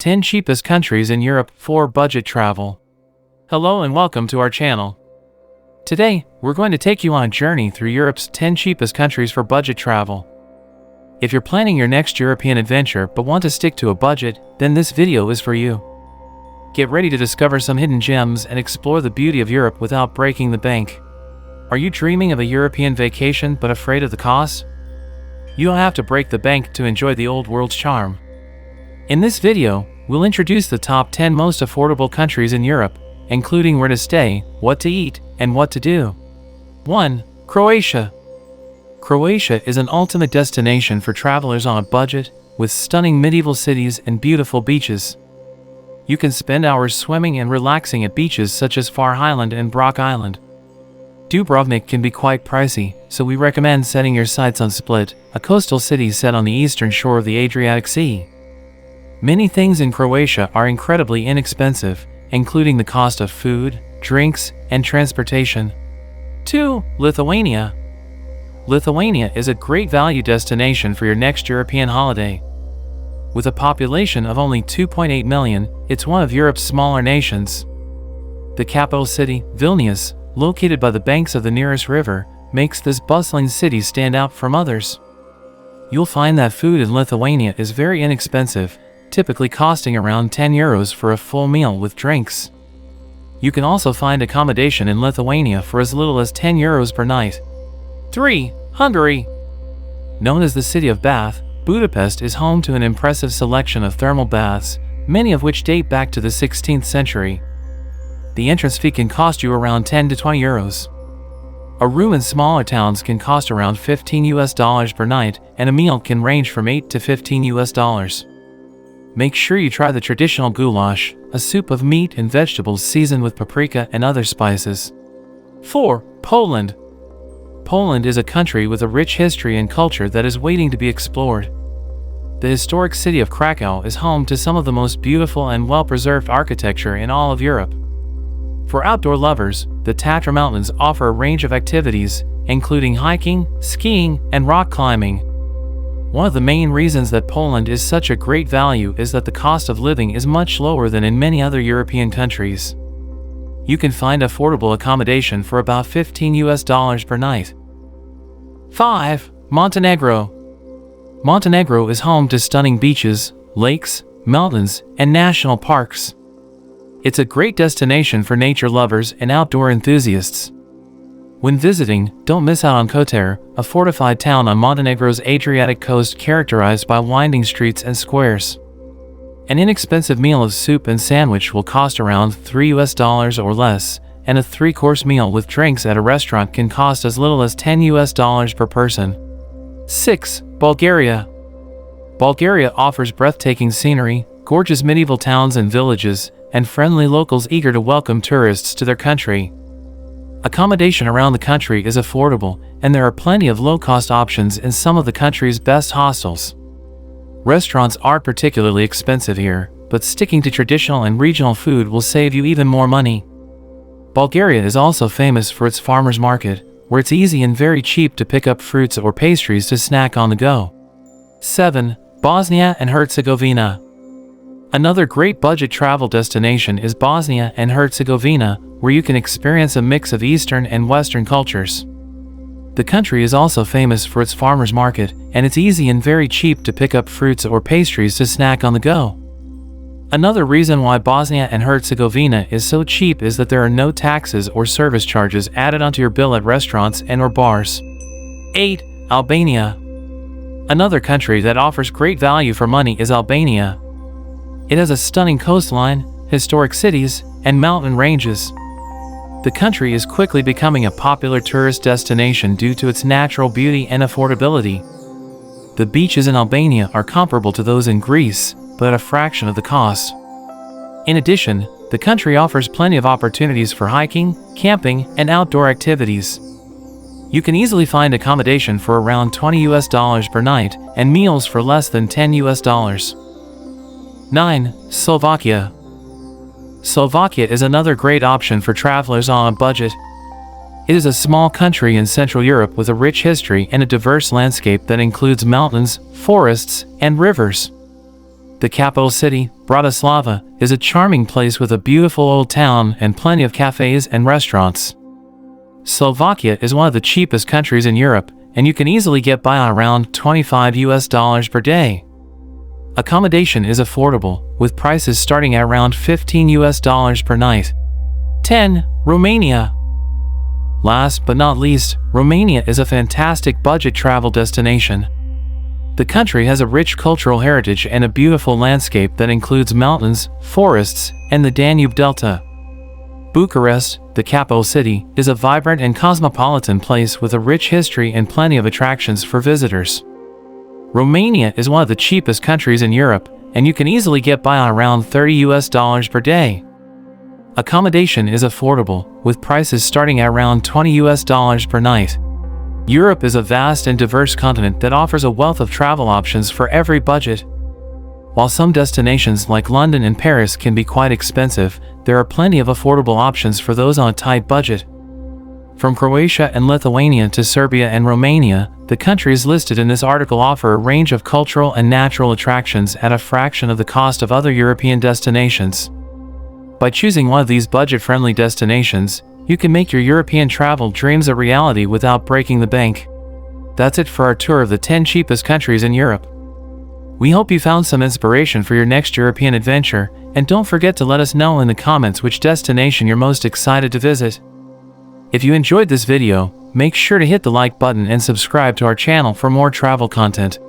10 Cheapest Countries in Europe for Budget Travel. Hello and welcome to our channel. Today, we're going to take you on a journey through Europe's 10 cheapest countries for budget travel. If you're planning your next European adventure but want to stick to a budget, then this video is for you. Get ready to discover some hidden gems and explore the beauty of Europe without breaking the bank. Are you dreaming of a European vacation but afraid of the cost? You don't have to break the bank to enjoy the old world's charm. In this video, we'll introduce the top 10 most affordable countries in Europe, including where to stay, what to eat, and what to do. 1. Croatia. Croatia is an ultimate destination for travelers on a budget, with stunning medieval cities and beautiful beaches. You can spend hours swimming and relaxing at beaches such as Far Island and Brock Island. Dubrovnik can be quite pricey, so we recommend setting your sights on Split, a coastal city set on the eastern shore of the Adriatic Sea. Many things in Croatia are incredibly inexpensive, including the cost of food, drinks, and transportation. 2. Lithuania. Lithuania is a great value destination for your next European holiday. With a population of only 2.8 million, it's one of Europe's smaller nations. The capital city, Vilnius, located by the banks of the nearest river, makes this bustling city stand out from others. You'll find that food in Lithuania is very inexpensive, typically costing around 10 euros for a full meal with drinks. You can also find accommodation in Lithuania for as little as 10 euros per night. 3. Hungary. Known as the city of bath, Budapest is home to an impressive selection of thermal baths, many of which date back to the 16th century. The entrance fee can cost you around 10 to 20 euros. A room in smaller towns can cost around $15 per night, and a meal can range from $8 to $15. Make sure you try the traditional goulash, a soup of meat and vegetables seasoned with paprika and other spices. 4. Poland. Poland is a country with a rich history and culture that is waiting to be explored. The historic city of Krakow is home to some of the most beautiful and well-preserved architecture in all of Europe. For outdoor lovers, the Tatra Mountains offer a range of activities, including hiking, skiing, and rock climbing. One of the main reasons that Poland is such a great value is that the cost of living is much lower than in many other European countries. You can find affordable accommodation for about $15 per night. 5. Montenegro. Montenegro is home to stunning beaches, lakes, mountains, and national parks. It's a great destination for nature lovers and outdoor enthusiasts. When visiting, don't miss out on Kotor, a fortified town on Montenegro's Adriatic coast characterized by winding streets and squares. An inexpensive meal of soup and sandwich will cost around $3 or less, and a 3-course meal with drinks at a restaurant can cost as little as $10 per person. 6. Bulgaria. Bulgaria offers breathtaking scenery, gorgeous medieval towns and villages, and friendly locals eager to welcome tourists to their country. Accommodation around the country is affordable, and there are plenty of low-cost options in some of the country's best hostels. Restaurants aren't particularly expensive here, but sticking to traditional and regional food will save you even more money. Bulgaria is also famous for its farmers market, where it's easy and very cheap to pick up fruits or pastries to snack on the go. 7. Bosnia and Herzegovina. Another great budget travel destination is Bosnia and Herzegovina, where you can experience a mix of Eastern and Western cultures. The country is also famous for its farmers market, and it's easy and very cheap to pick up fruits or pastries to snack on the go. Another reason why Bosnia and Herzegovina is so cheap is that there are no taxes or service charges added onto your bill at restaurants and/or bars. 8. Albania. Another country that offers great value for money is Albania. It has a stunning coastline, historic cities, and mountain ranges. The country is quickly becoming a popular tourist destination due to its natural beauty and affordability. The beaches in Albania are comparable to those in Greece, but at a fraction of the cost. In addition, the country offers plenty of opportunities for hiking, camping, and outdoor activities. You can easily find accommodation for around $20 per night and meals for less than $10. 9. Slovakia. Slovakia is another great option for travelers on a budget. It is a small country in Central Europe with a rich history and a diverse landscape that includes mountains, forests, and rivers. The capital city, Bratislava, is a charming place with a beautiful old town and plenty of cafes and restaurants. Slovakia is one of the cheapest countries in Europe, and you can easily get by on around $25 per day. Accommodation is affordable, with prices starting at around $15 per night. 10. Romania. Last but not least, Romania is a fantastic budget travel destination. The country has a rich cultural heritage and a beautiful landscape that includes mountains, forests, and the Danube Delta. Bucharest, the capital city, is a vibrant and cosmopolitan place with a rich history and plenty of attractions for visitors. Romania is one of the cheapest countries in Europe, and you can easily get by on around $30 per day. Accommodation is affordable, with prices starting at around $20 per night. Europe is a vast and diverse continent that offers a wealth of travel options for every budget. While some destinations like London and Paris can be quite expensive, there are plenty of affordable options for those on a tight budget. From Croatia and Lithuania to Serbia and Romania, the countries listed in this article offer a range of cultural and natural attractions at a fraction of the cost of other European destinations. By choosing one of these budget-friendly destinations, you can make your European travel dreams a reality without breaking the bank. That's it for our tour of the 10 cheapest countries in Europe. We hope you found some inspiration for your next European adventure, and don't forget to let us know in the comments which destination you're most excited to visit. If you enjoyed this video, make sure to hit the like button and subscribe to our channel for more travel content.